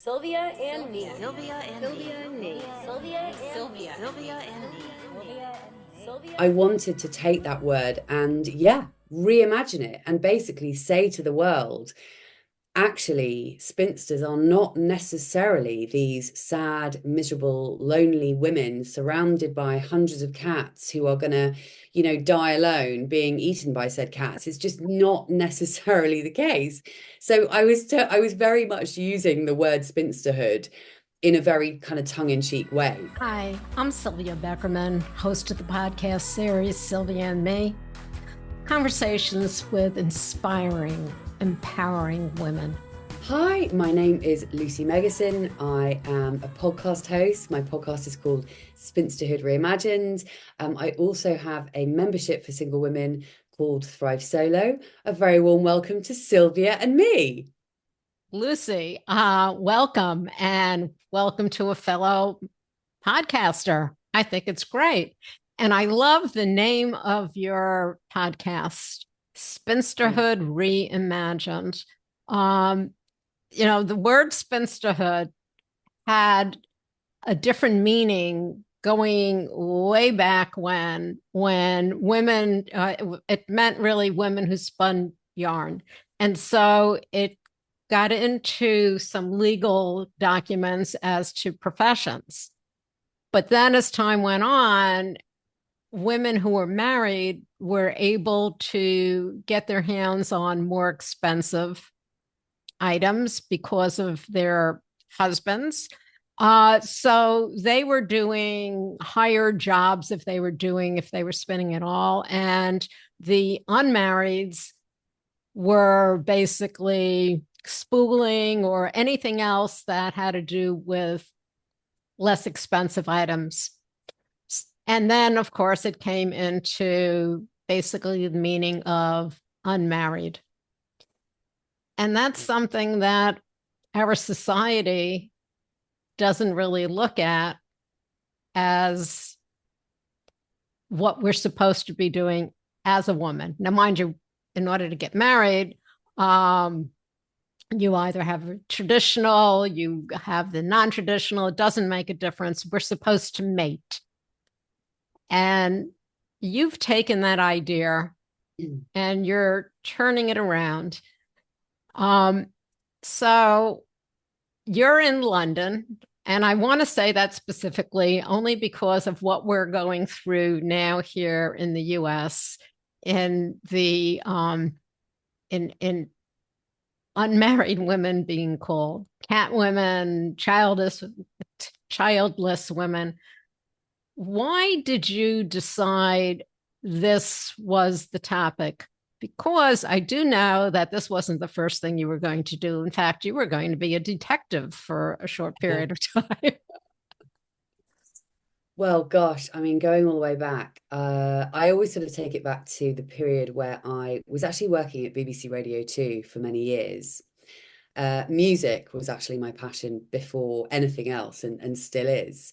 Sylvia and me. Sylvia and Sylvia and me. Sylvia and Sylvia. me. Sylvia and me. Sylvia and me. Sylvia. I wanted to take that word and, reimagine it and basically say to the world, actually, spinsters are not necessarily these sad, miserable, lonely women surrounded by hundreds of cats who are going to, die alone being eaten by said cats. It's just not necessarily the case. So I was very much using the word spinsterhood in a very kind of tongue-in-cheek way. Hi, I'm Sylvia Beckerman, host of the podcast series Sylvia and Me. Conversations with inspiring, empowering women. Hi, my name is Lucy Meggeson. I am a podcast host. My podcast is called Spinsterhood Reimagined. I also have a membership for single women called Thrive Solo. A very warm welcome to Sylvia and me. Lucy, welcome, and welcome to a fellow podcaster. I think it's great. And I love the name of your podcast, Spinsterhood Reimagined. The word spinsterhood had a different meaning going way back when women, it meant really women who spun yarn. And so it got into some legal documents as to professions. But then as time went on, women who were married were able to get their hands on more expensive items because of their husbands. So they were doing higher jobs if they were spinning at all. And the unmarrieds were basically spooling or anything else that had to do with less expensive items. And then, of course, it came into basically the meaning of unmarried. And that's something that our society doesn't really look at as what we're supposed to be doing as a woman. Now, mind you, in order to get married, you either have a traditional, you have the non-traditional, it doesn't make a difference. We're supposed to mate. And you've taken that idea and you're turning it around. So you're in London, and I want to say that specifically only because of what we're going through now here in the US in the in unmarried women being called cat women, childless women. Why did you decide this was the topic? Because I do know that this wasn't the first thing you were going to do. In fact, you were going to be a detective for a short period of time. Well, gosh, I mean, going all the way back, I always sort of take it back to the period where I was actually working at BBC Radio 2 for many years. Music was actually my passion before anything else, and still is.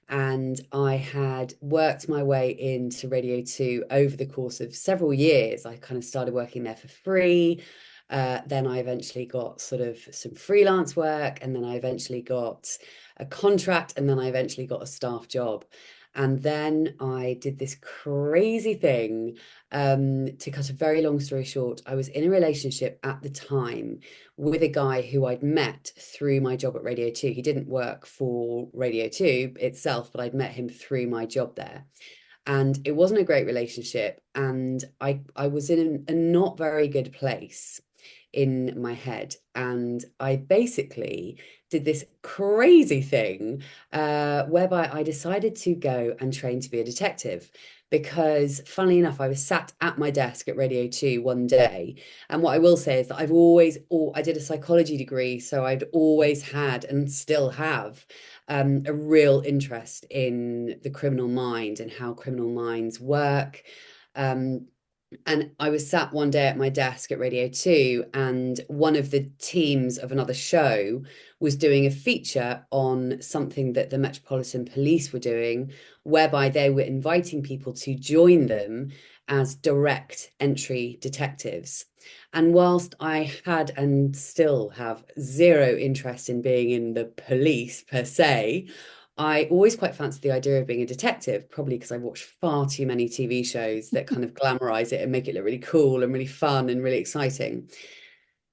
And I had worked my way into Radio 2 over the course of several years. I kind of started working there for free. Then I eventually got sort of some freelance work, and then I eventually got a contract, and then I eventually got a staff job. And then I did this crazy thing. To cut a very long story short, I was in a relationship at the time with a guy who I'd met through my job at Radio 2. He didn't work for Radio 2 itself, but I'd met him through my job there. And it wasn't a great relationship. And I was in a not very good place in my head. And I basically did this crazy thing whereby I decided to go and train to be a detective. Because funnily enough, I was sat at my desk at Radio 2 one day. And what I will say is that I did a psychology degree. So I'd always had and still have a real interest in the criminal mind and how criminal minds work. And I was sat one day at my desk at Radio 2, and one of the teams of another show was doing a feature on something that the Metropolitan Police were doing, whereby they were inviting people to join them as direct entry detectives. And whilst I had and still have zero interest in being in the police per se, I always quite fancied the idea of being a detective, probably because I watched far too many TV shows that kind of glamorize it and make it look really cool and really fun and really exciting.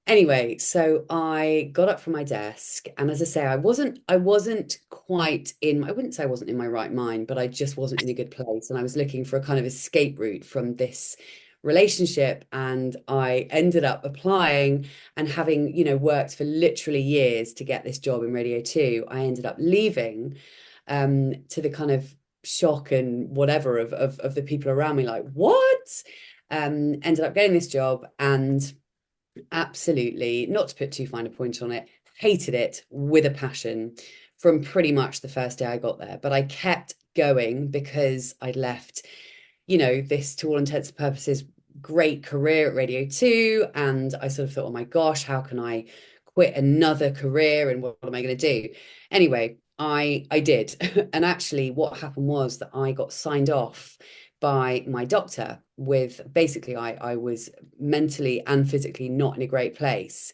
Anyway, so I got up from my desk, and as I say, I wasn't quite in, I wouldn't say I wasn't in my right mind, but I just wasn't in a good place. And I was looking for a kind of escape route from this relationship. And I ended up applying, and having, worked for literally years to get this job in Radio 2, I ended up leaving, to the kind of shock and whatever of the people around me, like, what? Ended up getting this job, and absolutely, not to put too fine a point on it, hated it with a passion from pretty much the first day I got there. But I kept going because I'd left, this, to all intents and purposes, great career at Radio 2. And I sort of thought, oh my gosh, how can I quit another career, and what am I going to do? Anyway, I did. And actually what happened was that I got signed off by my doctor with, basically, I was mentally and physically not in a great place,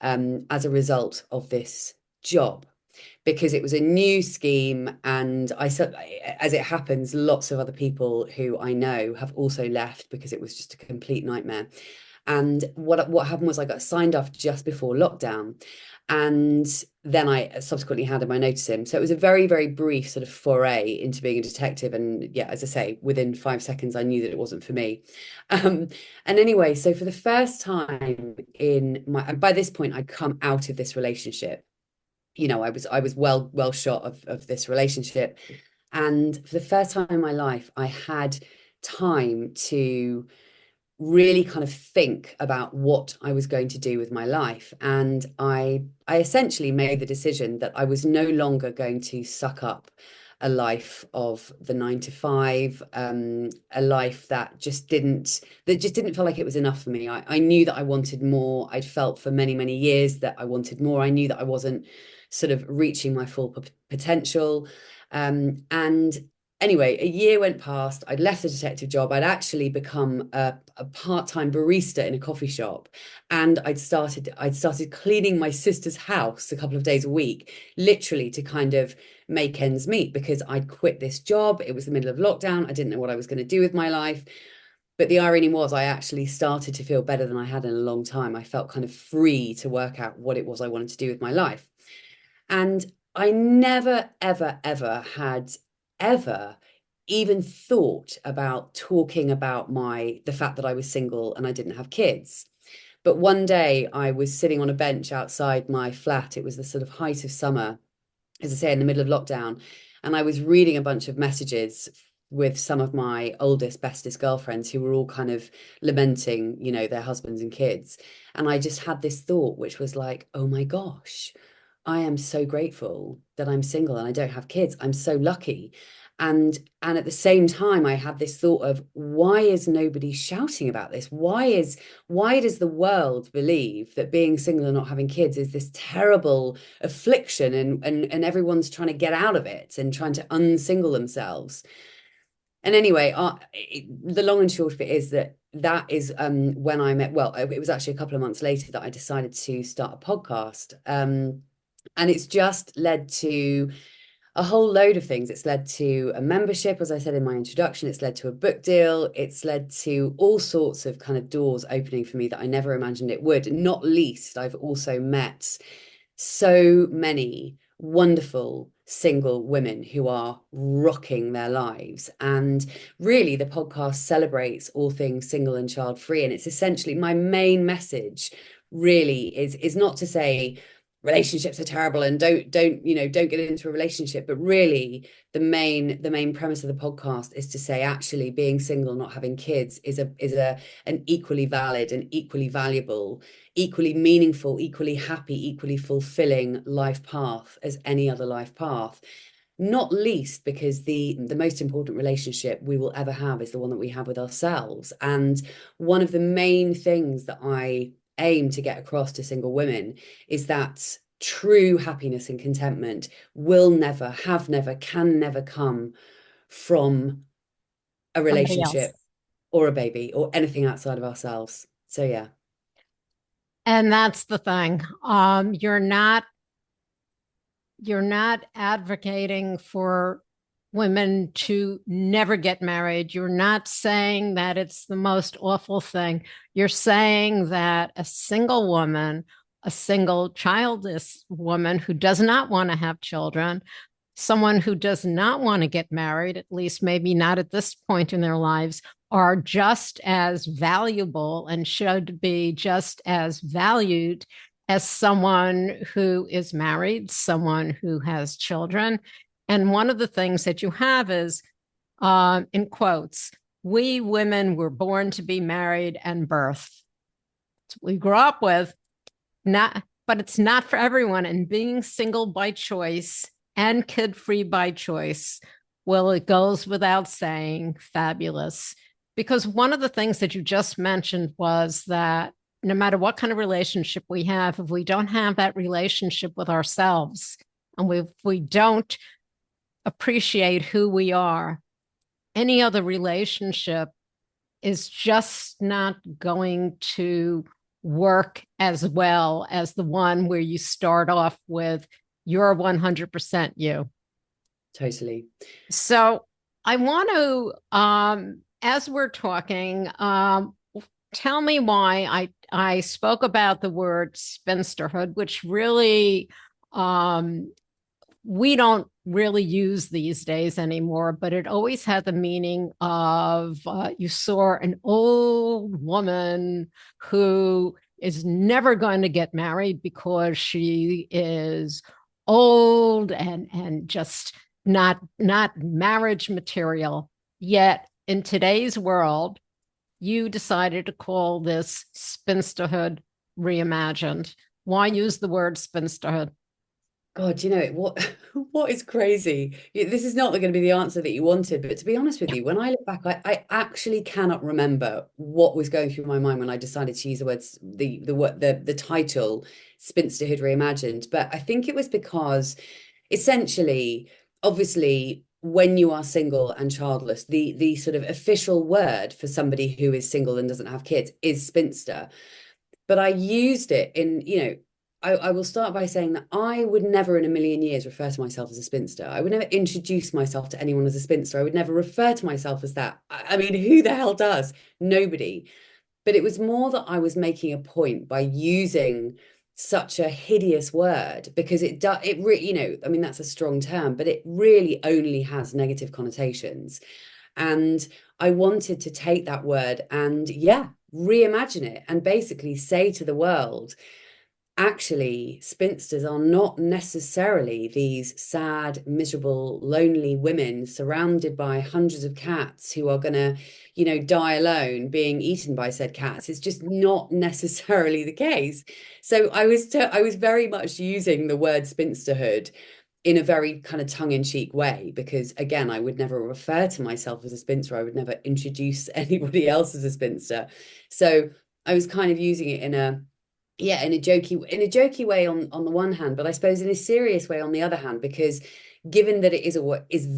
as a result of this job, because it was a new scheme. And I said, as it happens, lots of other people who I know have also left because it was just a complete nightmare. And what happened was I got signed off just before lockdown. And then I subsequently handed my notice in. So it was a very, very brief sort of foray into being a detective. And yeah, as I say, within 5 seconds, I knew that it wasn't for me. And anyway, so for the first time by this point, I'd come out of this relationship. I was well shot of this relationship. And for the first time in my life, I had time to really kind of think about what I was going to do with my life. And I essentially made the decision that I was no longer going to suck up a life of the 9 to 5, a life that just didn't feel like it was enough for me. I knew that I wanted more. I'd felt for many, many years that I wanted more. I knew that I wasn't sort of reaching my full potential. And anyway, a year went past. I'd left the detective job. I'd actually become a part-time barista in a coffee shop, and I'd started cleaning my sister's house a couple of days a week, literally to kind of make ends meet, because I'd quit this job. It was the middle of lockdown. I didn't know what I was going to do with my life. But the irony was, I actually started to feel better than I had in a long time. I felt kind of free to work out what it was I wanted to do with my life. And I never, ever, ever had ever even thought about talking about the fact that I was single and I didn't have kids. But one day I was sitting on a bench outside my flat. It was the sort of height of summer, as I say, in the middle of lockdown. And I was reading a bunch of messages with some of my oldest, bestest girlfriends, who were all kind of lamenting, their husbands and kids. And I just had this thought, which was like, oh my gosh, I am so grateful that I'm single and I don't have kids. I'm so lucky. And at the same time, I had this thought of, why is nobody shouting about this? Why does the world believe that being single and not having kids is this terrible affliction, and everyone's trying to get out of it and trying to unsingle themselves? And anyway, the long and short of it is that is, when I met, well, it was actually a couple of months later that I decided to start a podcast. And it's just led to a whole load of things. It's led to a membership, as I said in my introduction. It's led to a book deal. It's led to all sorts of kind of doors opening for me that I never imagined it would. Not least, I've also met so many wonderful single women who are rocking their lives. And really, the podcast celebrates all things single and child free. And it's essentially, my main message really is not to say relationships are terrible and don't get into a relationship, but really the main premise of the podcast is to say, actually, being single, not having kids, is an equally valid and equally valuable, equally meaningful, equally happy, equally fulfilling life path as any other life path. not least because the most important relationship we will ever have is the one that we have with ourselves. And one of the main things that I aim to get across to single women is that true happiness and contentment will never, have never, can never come from a Somebody else. relationship or a baby or anything outside of ourselves. So yeah. And that's the thing. You're not advocating for women to never get married. You're not saying that it's the most awful thing. You're saying that a single woman, a single childless woman who does not want to have children, someone who does not want to get married, at least maybe not at this point in their lives, are just as valuable and should be just as valued as someone who is married, someone who has children. And one of the things that you have is, in quotes, we women were born to be married and birth. We grew up with, not, but it's not for everyone. And being single by choice and kid-free by choice, well, it goes without saying, fabulous. Because one of the things that you just mentioned was that no matter what kind of relationship we have, if we don't have that relationship with ourselves, and if we don't appreciate who we are, any other relationship is just not going to work as well as the one where you start off with you're 100% you. Totally. So I want to, as we're talking, tell me why I spoke about the word spinsterhood, which really we don't really use these days anymore, but it always had the meaning of you saw an old woman who is never going to get married because she is old and just not marriage material. Yet in today's world, you decided to call this Spinsterhood Reimagined. Why use the word spinsterhood? God, you know what is crazy? This is not going to be the answer that you wanted, but to be honest with you, when I look back, I actually cannot remember what was going through my mind when I decided to use the words the title Spinsterhood Reimagined. But I think it was because essentially, obviously, when you are single and childless, the sort of official word for somebody who is single and doesn't have kids is spinster. But I used it in, I will start by saying that I would never in a million years refer to myself as a spinster. I would never introduce myself to anyone as a spinster. I would never refer to myself as that. I mean, who the hell does? Nobody. But it was more that I was making a point by using such a hideous word because it really, I mean, that's a strong term, but it really only has negative connotations. And I wanted to take that word and reimagine it and basically say to the world, actually, spinsters are not necessarily these sad, miserable, lonely women surrounded by hundreds of cats who are going to, die alone, being eaten by said cats. It's just not necessarily the case. So I was very much using the word spinsterhood in a very kind of tongue-in-cheek way, because again, I would never refer to myself as a spinster. I would never introduce anybody else as a spinster. So I was kind of using it in a jokey way on the one hand, but I suppose in a serious way on the other hand, because given that it is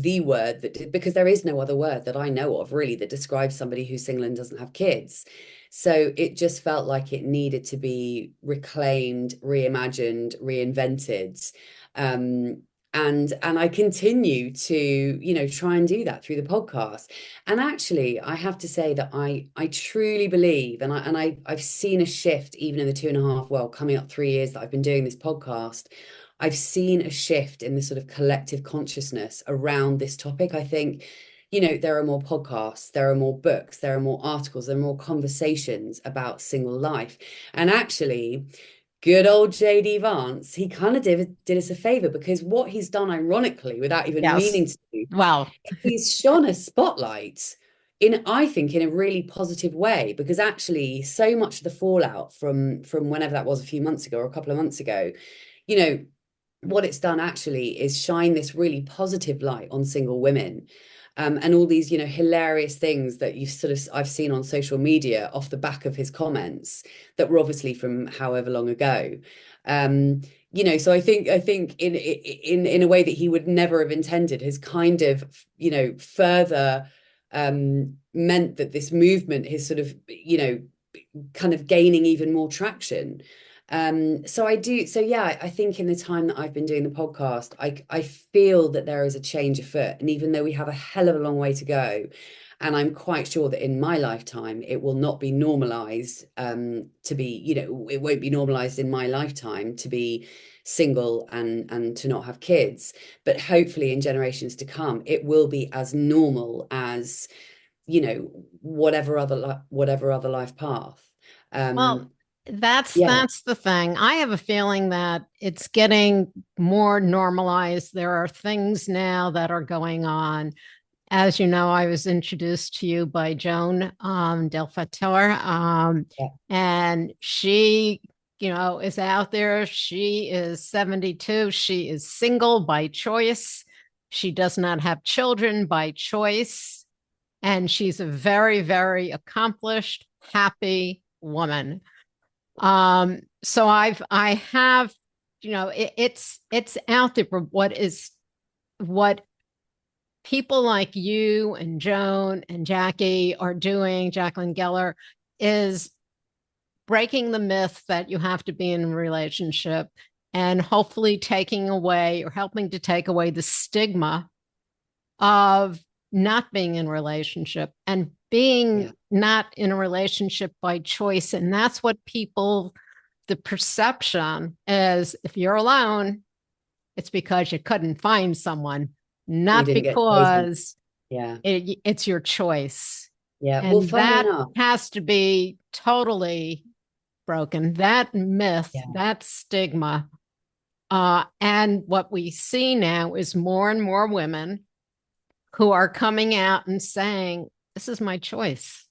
the word that, because there is no other word that I know of really that describes somebody who's single and doesn't have kids. So it just felt like it needed to be reclaimed, reimagined, reinvented. And I continue to, try and do that through the podcast. And actually, I have to say that I truly believe, and I've seen a shift even in the 2.5, well, coming up 3 years that I've been doing this podcast. I've seen a shift in the sort of collective consciousness around this topic. I think, there are more podcasts, there are more books, there are more articles, there are more conversations about single life. And actually, good old JD Vance, he kind of did us a favor, because what he's done, ironically, without even meaning to do, wow, he's shone a spotlight I think, in a really positive way, because actually so much of the fallout from whenever that was, a few months ago or a couple of months ago, what it's done actually is shine this really positive light on single women. And all these, hilarious things that I've seen on social media off the back of his comments that were obviously from however long ago. So I think in a way that he would never have intended has kind of, further meant that this movement is sort of, kind of gaining even more traction. I think in the time that I've been doing the podcast, I feel that there is a change afoot. And even though we have a hell of a long way to go, and I'm quite sure that in my lifetime, it will not be normalized to be, it won't be normalized in my lifetime to be single and to not have kids. But hopefully in generations to come, it will be as normal as, whatever other life path. Well, that's Yeah. that's the thing. I have a feeling that it's getting more normalized. There are things now that are going on. As you know, I was introduced to you by Joan Del Fattore, Yeah. and she, is out there. She is 72. She is single by choice. She does not have children by choice, and she's a very, very accomplished, happy woman. So I have, it's out there. For what people like you and Joan and Jackie are doing, Jacqueline Geller, is breaking the myth that you have to be in a relationship, and hopefully taking away or helping to take away the stigma of not being in a relationship and being not in a relationship by choice. And that's what the perception is, if you're alone, it's because you couldn't find someone, not because it's your choice. Yeah. And Well, funny that enough, has to be totally broken. That myth, that stigma. And what we see now is more and more women who are coming out and saying, this is my choice.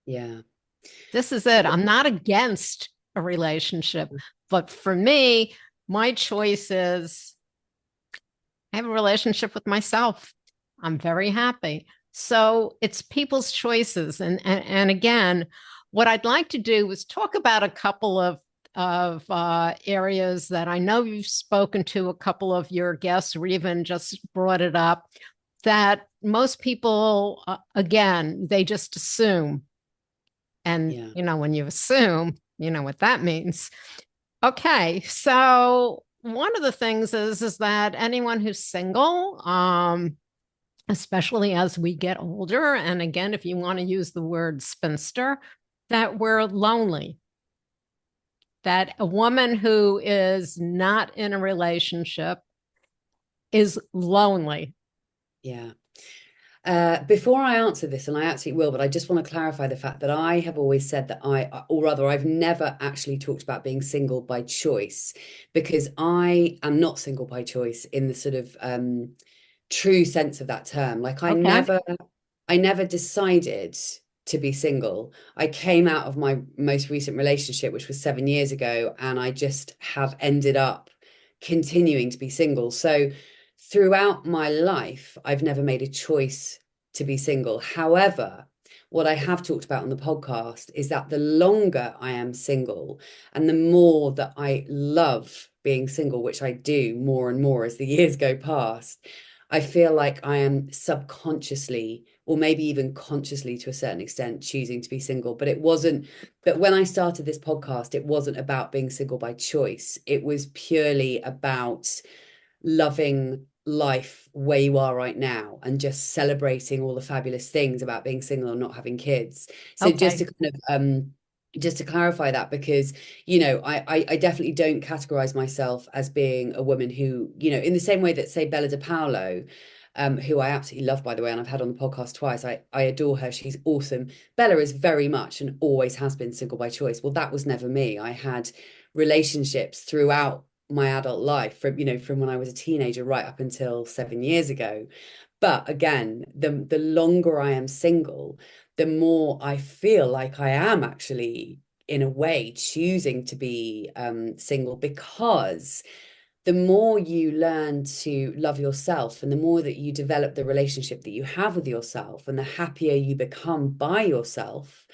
Yeah. This is it. I'm not against a relationship, but for me, my choice is I have a relationship with myself. I'm very happy. So it's people's choices. And again, what I'd like to do is talk about a couple of areas that I know you've spoken to a couple of your guests, or even just brought it up, that most people, again, they just assume. And, when you assume, you know what that means. Okay, so one of the things is that anyone who's single, especially as we get older, and again, if you want to use the word spinster, that we're lonely. That a woman who is not in a relationship is lonely. Yeah. Before I answer this, and I absolutely will, but I just want to clarify the fact that I have always said that I've never actually talked about being single by choice, because I am not single by choice in the sort of true sense of that term. Like I never decided to be single. I came out of my most recent relationship, which was 7 years ago, and I just have ended up continuing to be single. So throughout my life, I've never made a choice to be single. However, what I have talked about on the podcast is that the longer I am single and the more that I love being single, which I do more and more as the years go past, I feel like I am subconsciously, or maybe even consciously to a certain extent, choosing to be single. But when I started this podcast, it wasn't about being single by choice. It was purely about loving life where you are right now and just celebrating all the fabulous things about being single and not having kids. So just to kind of just to clarify that, because I definitely don't categorize myself as being a woman who, in the same way that, say, Bella De Paolo, who I absolutely love, by the way, and I've had on the podcast twice. I adore her. She's awesome. Bella is very much and always has been single by choice. Well, that was never me. I had relationships throughout my adult life, from when I was a teenager right up until 7 years ago. But again, the longer I am single, the more I feel like I am actually, in a way, choosing to be single, because the more you learn to love yourself, and the more that you develop the relationship that you have with yourself, and the happier you become by yourself,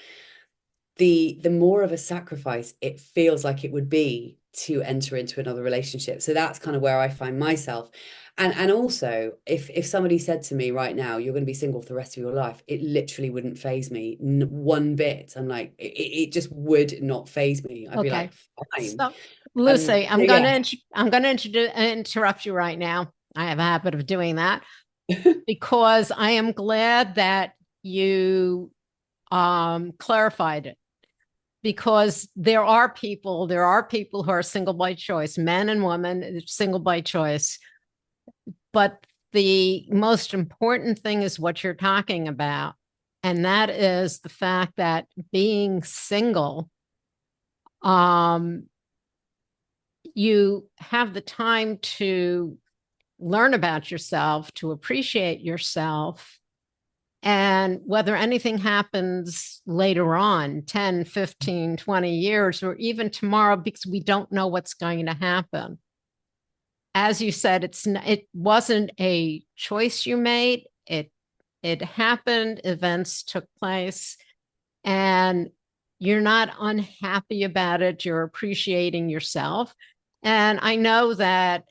the more of a sacrifice it feels like it would be to enter into another relationship. So that's kind of where I find myself. And also, if somebody said to me right now, you're going to be single for the rest of your life, it literally wouldn't faze me one bit. I'm like, it just would not faze me. I'd be Okay. like, fine. So, Lucy, I'm Yeah. going to interrupt you right now. I have a habit of doing that because I am glad that you clarified it. Because there are people who are single by choice, men and women, single by choice. But the most important thing is what you're talking about. And that is the fact that being single, you have the time to learn about yourself, to appreciate yourself. And whether anything happens later on, 10, 15, 20 years, or even tomorrow, because we don't know what's going to happen. As you said, it wasn't a choice you made. It happened, events took place, and you're not unhappy about it. You're appreciating yourself. And I know that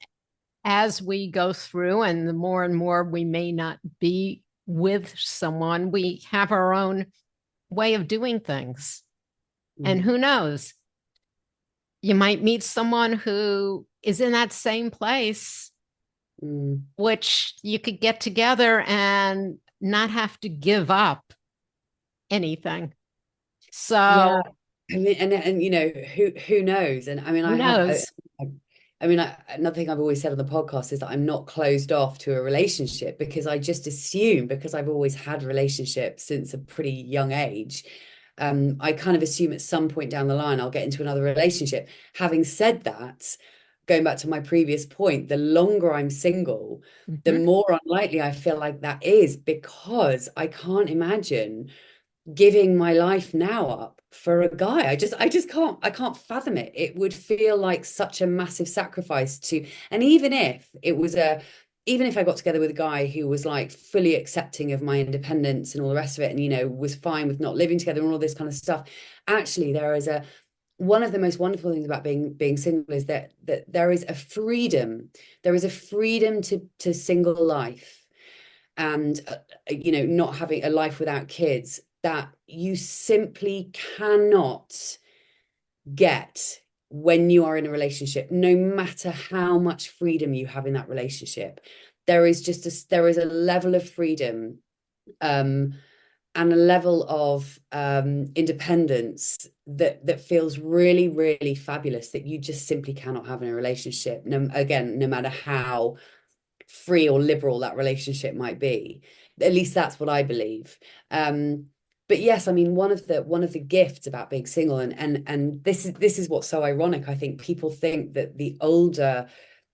as we go through, and the more and more we may not be with someone, we have our own way of doing things. And who knows? You might meet someone who is in that same place, which you could get together and not have to give up anything. So, yeah, I mean, and you know, who knows? And I mean, who knows? another thing I've always said on the podcast is that I'm not closed off to a relationship, because I just assume, because I've always had relationships since a pretty young age, I kind of assume at some point down the line I'll get into another relationship. Having said that, going back to my previous point, the longer I'm single, the more unlikely I feel like that is, because I can't imagine giving my life now up for a guy. I can't fathom it. It would feel like such a massive sacrifice to, and even if I got together with a guy who was like fully accepting of my independence and all the rest of it, and was fine with not living together and all this kind of stuff, actually one of the most wonderful things about being single is that there is a freedom. There is a freedom to single life, and not having a life without kids, that you simply cannot get when you are in a relationship, no matter how much freedom you have in that relationship. There is a level of freedom, and a level of independence that feels really, really fabulous, that you just simply cannot have in a relationship. No matter how free or liberal that relationship might be. At least that's what I believe. But yes, I mean, one of the gifts about being single, and this is what's so ironic. I think people think that the older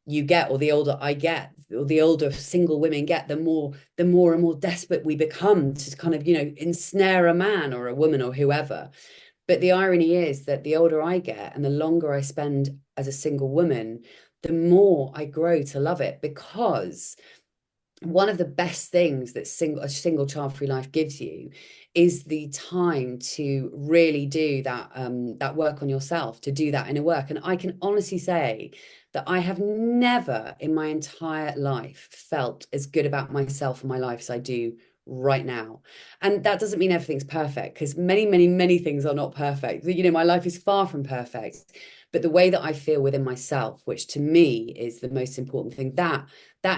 you get, or the older I get, or the older single women get, the more and more desperate we become to kind of ensnare a man or a woman or whoever. But the irony is that the older I get and the longer I spend as a single woman, the more I grow to love it, because one of the best things that a single child-free life gives you is the time to really do that work on yourself, to do that inner work. And I can honestly say that I have never in my entire life felt as good about myself and my life as I do right now. And that doesn't mean everything's perfect, because many things are not perfect. My life is far from perfect. But the way that I feel within myself, which to me is the most important thing, that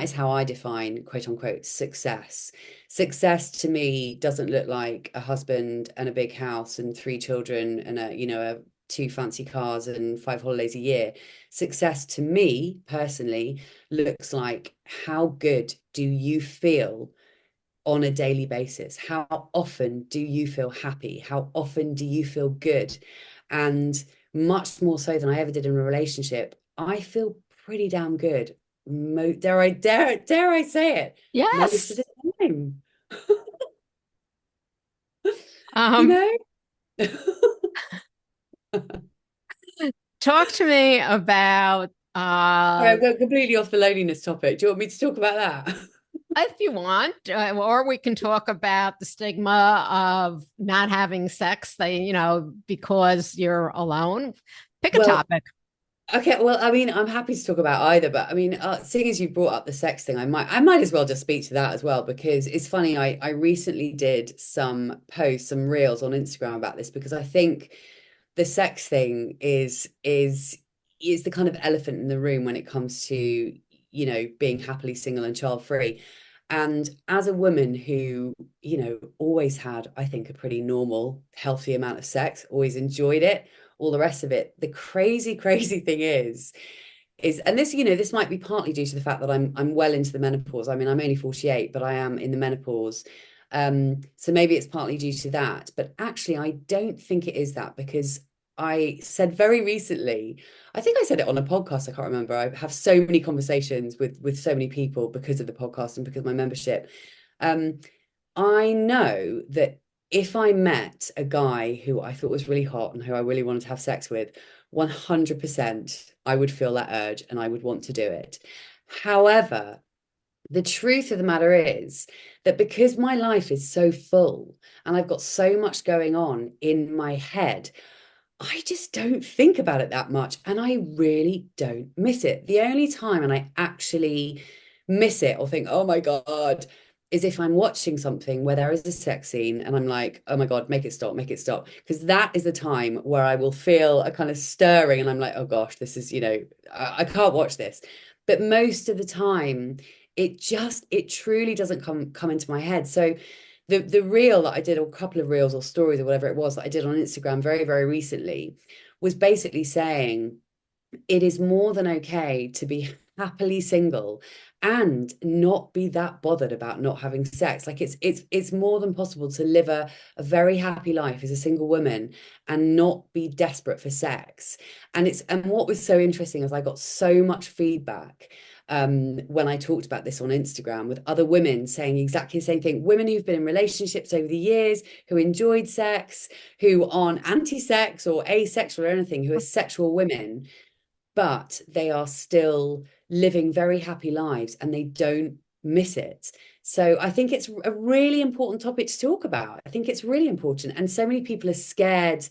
is how I define, quote unquote, success. Success to me doesn't look like a husband and a big house and 3 children and a 2 fancy cars and 5 holidays a year. Success to me personally looks like, how good do you feel on a daily basis? How often do you feel happy? How often do you feel good? And much more so than I ever did in a relationship, I feel pretty damn good. Dare I say it? Most of Yes. the time. you Um, know? Talk to me about Sorry, I've got completely off the loneliness topic. Do you want me to talk about that? If you want, or we can talk about the stigma of not having sex, because you're alone. Pick a Well, topic. okay, well, I mean, I'm happy to talk about either, but I mean, seeing as you brought up the sex thing, I might as well just speak to that as well, because it's funny. I recently did some posts, some reels on Instagram about this, because I think the sex thing is the kind of elephant in the room when it comes to, being happily single and child free. And as a woman who, always had, I think, a pretty normal, healthy amount of sex, always enjoyed it, all the rest of it. The crazy, crazy thing is, and this, this might be partly due to the fact that I'm well into the menopause. I mean, I'm only 48, but I am in the menopause. So maybe it's partly due to that. But actually, I don't think it is that, because I said very recently, I think I said it on a podcast, I can't remember. I have so many conversations with so many people because of the podcast and because of my membership. Um, I know that if I met a guy who I thought was really hot and who I really wanted to have sex with, 100% I would feel that urge and I would want to do it. However, the truth of the matter is that because my life is so full and I've got so much going on in my head, I just don't think about it that much, and I really don't miss it. The only time and I actually miss it or think, oh my God, is if I'm watching something where there is a sex scene and I'm like, oh my God, make it stop, make it stop. Because that is the time where I will feel a kind of stirring and I'm like, oh gosh, this is, I can't watch this. But most of the time, it truly doesn't come into my head. So the reel that I did, or a couple of reels or stories or whatever it was that I did on Instagram very, very recently, was basically saying it is more than okay to be happily single and not be that bothered about not having sex. Like it's more than possible to live a very happy life as a single woman and not be desperate for sex. And what was so interesting is I got so much feedback when I talked about this on Instagram with other women saying exactly the same thing. Women who've been in relationships over the years, who enjoyed sex, who aren't anti-sex or asexual or anything, who are sexual women, but they are still living very happy lives and they don't miss it. So I think it's a really important topic to talk about. I think it's really important. And so many people are scared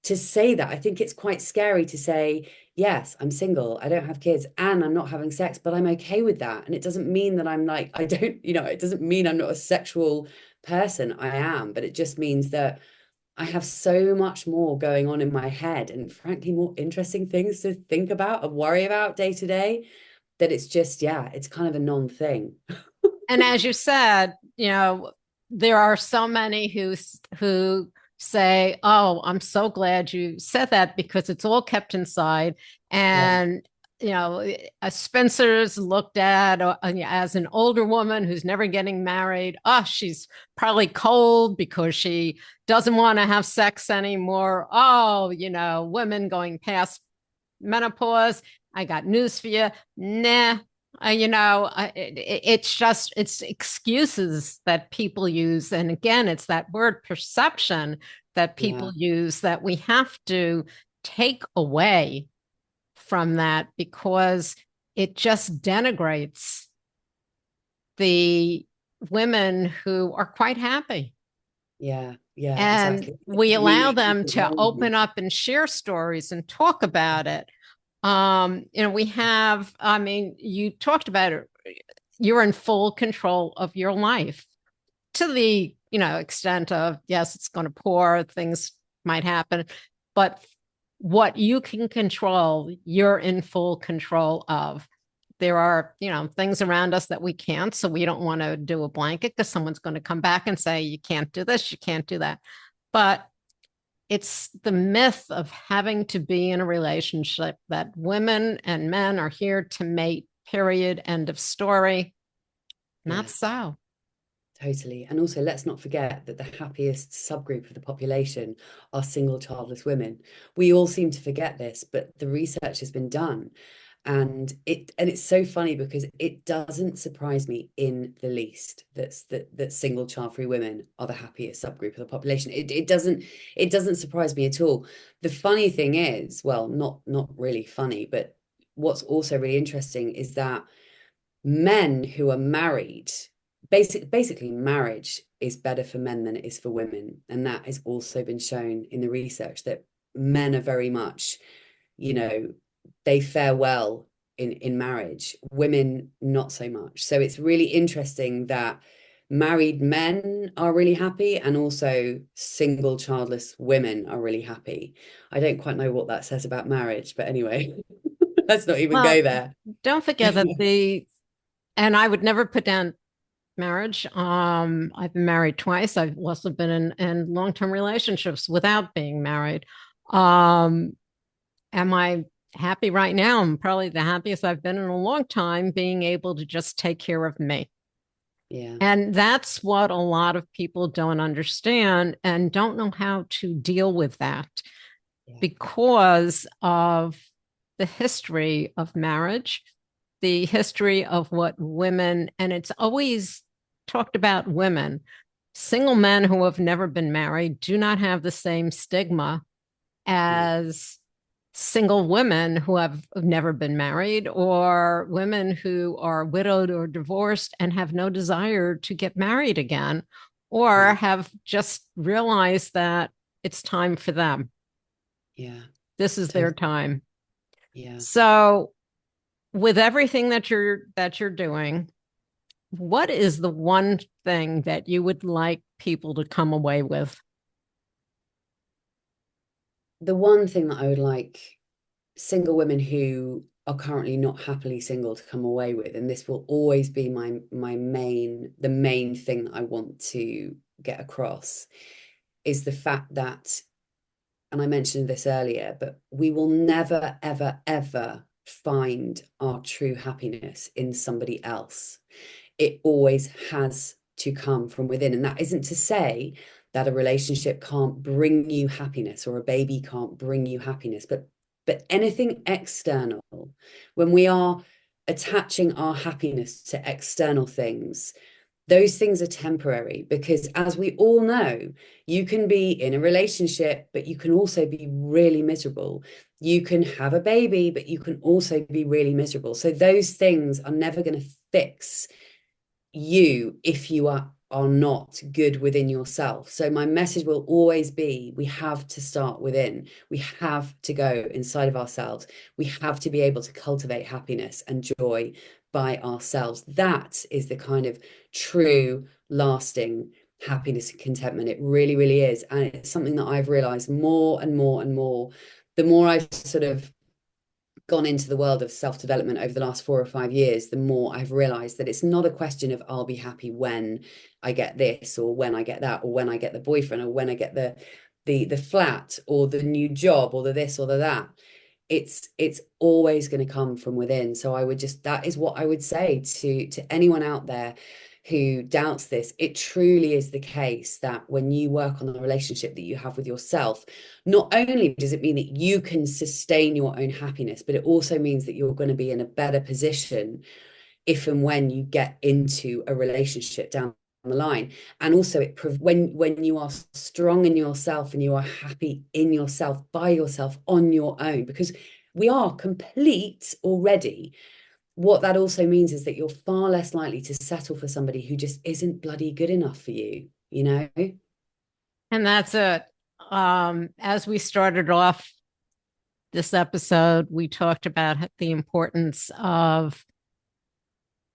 to say that. I think it's quite scary to say, yes, I'm single, I don't have kids, and I'm not having sex, but I'm okay with that. And it doesn't mean that I'm like, I don't, it doesn't mean I'm not a sexual person. I am, but it just means that I have so much more going on in my head and frankly more interesting things to think about and worry about day to day, that it's just, yeah, it's kind of a non-thing. And as you said, there are so many who say, "Oh, I'm so glad you said that because it's all kept inside." Yeah. And Spencer's looked at as an older woman who's never getting married. Oh, she's probably cold because she doesn't want to have sex anymore. Oh, women going past menopause. I got news for you. Nah, it's excuses that people use. And again, it's that word perception that Yeah. people use that we have to take away from that, because it just denigrates the women who are quite happy. Yeah. Yeah, And exactly. we allow Really them to open up and share stories and talk about it. We have, I mean, you talked about it, you're in full control of your life to the, extent of, yes, it's going to pour, things might happen, but what you can control, you're in full control of. There are, things around us that we can't, so we don't want to do a blanket because someone's going to come back and say, you can't do this, you can't do that. But it's the myth of having to be in a relationship that women and men are here to mate, period, end of story. Not Yeah, so. totally. And also, let's not forget that the happiest subgroup of the population are single childless women. We all seem to forget this, but the research has been done. And it's so funny because it doesn't surprise me in the least that single child-free women are the happiest subgroup of the population. It doesn't surprise me at all. The funny thing is, well, not really funny, but what's also really interesting is that men who are married, basically marriage is better for men than it is for women. And that has also been shown in the research, that men are very much, you know, they fare well in marriage, women not so much. So it's really interesting that married men are really happy, and also single childless women are really happy. I don't quite know what that says about marriage, but anyway, let's not even Well, go there. don't forget that and I would never put down marriage. I've been married twice. I've also been in long-term relationships without being married. Um, am I happy right now? I'm probably the happiest I've been in a long time, being able to just take care of me. Yeah. And that's what a lot of people don't understand and don't know how to deal with that, because of the history of marriage, the history of what women, and it's always talked about women. Single men who have never been married do not have the same stigma as single women who have never been married, or women who are widowed or divorced and have no desire to get married again, or have just realized that it's time for them. Yeah. This is their time. Yeah. So with everything that you're doing, what is the one thing that you would like people to come away with? The one thing that I would like single women who are currently not happily single to come away with, and this will always be the main thing that I want to get across, is the fact that, and I mentioned this earlier, but we will never, ever, ever find our true happiness in somebody else. It always has to come from within. And that isn't to say that a relationship can't bring you happiness, or a baby can't bring you happiness, but anything external, when we are attaching our happiness to external things, those things are temporary. Because as we all know, you can be in a relationship, but you can also be really miserable. You can have a baby, but you can also be really miserable. So those things are never going to fix you if you are not good within yourself. So my message will always be, we have to start within. We have to go inside of ourselves. We have to be able to cultivate happiness and joy by ourselves. That is the kind of true, lasting happiness and contentment. It really, really is. And it's something that I've realized more and more and more, the more I've sort of gone into the world of self-development over the last 4 or 5 years, the more I've realized that it's not a question of I'll be happy when I get this, or when I get that, or when I get the boyfriend, or when I get the flat, or the new job, or the this or the that. It's always going to come from within. So that is what I would say to anyone out there who doubts this. It truly is the case that when you work on the relationship that you have with yourself, not only does it mean that you can sustain your own happiness, but it also means that you're going to be in a better position if and when you get into a relationship down the line. And also when you are strong in yourself and you are happy in yourself, by yourself, on your own, because we are complete already, what that also means is that you're far less likely to settle for somebody who just isn't bloody good enough for you, you know? And that's it. As we started off this episode, we talked about the importance of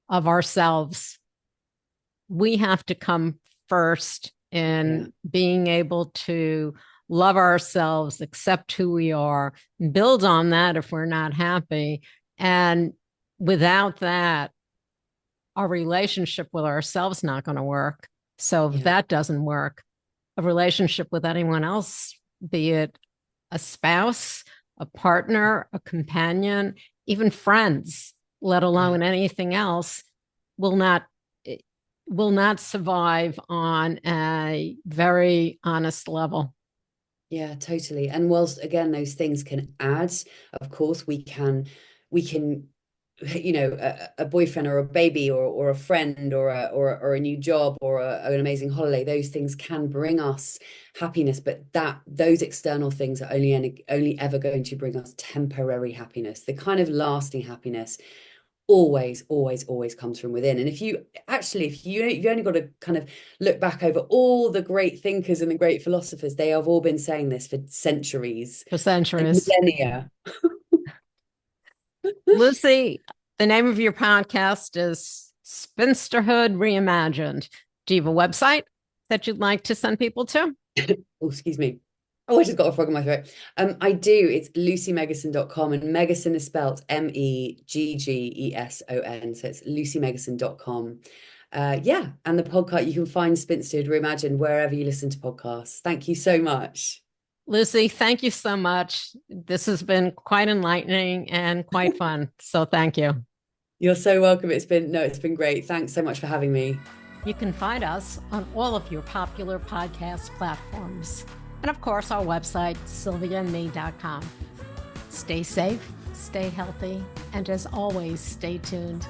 ourselves. We have to come first in being able to love ourselves, accept who we are, build on that if we're not happy. And without that, our relationship with ourselves not going to work. So if that doesn't work, a relationship with anyone else, be it a spouse, a partner, a companion, even friends, let alone anything else, will not survive on a very honest level. Yeah, totally. And whilst again those things can add, of course, we can a boyfriend or a baby or a friend or a new job or an amazing holiday. Those things can bring us happiness, but those external things are only ever going to bring us temporary happiness. The kind of lasting happiness always comes from within. And if you you've only got to kind of look back over all the great thinkers and the great philosophers, they have all been saying this for centuries, millennia. Lucy, the name of your podcast is Spinsterhood Reimagined. Do you have a website that you'd like to send people to? Oh, excuse me. Oh, I just got a frog in my throat. I do. It's lucymeggeson.com, and Meggeson is spelled Meggeson. So it's lucymeggeson.com. Yeah. And the podcast, you can find Spinsterhood Reimagined wherever you listen to podcasts. Thank you so much. Lucy, thank you so much. This has been quite enlightening and quite fun. So thank you. You're so welcome. It's been great. Thanks so much for having me. You can find us on all of your popular podcast platforms. And of course, our website, sylviaandme.com. Stay safe, stay healthy, and as always, stay tuned.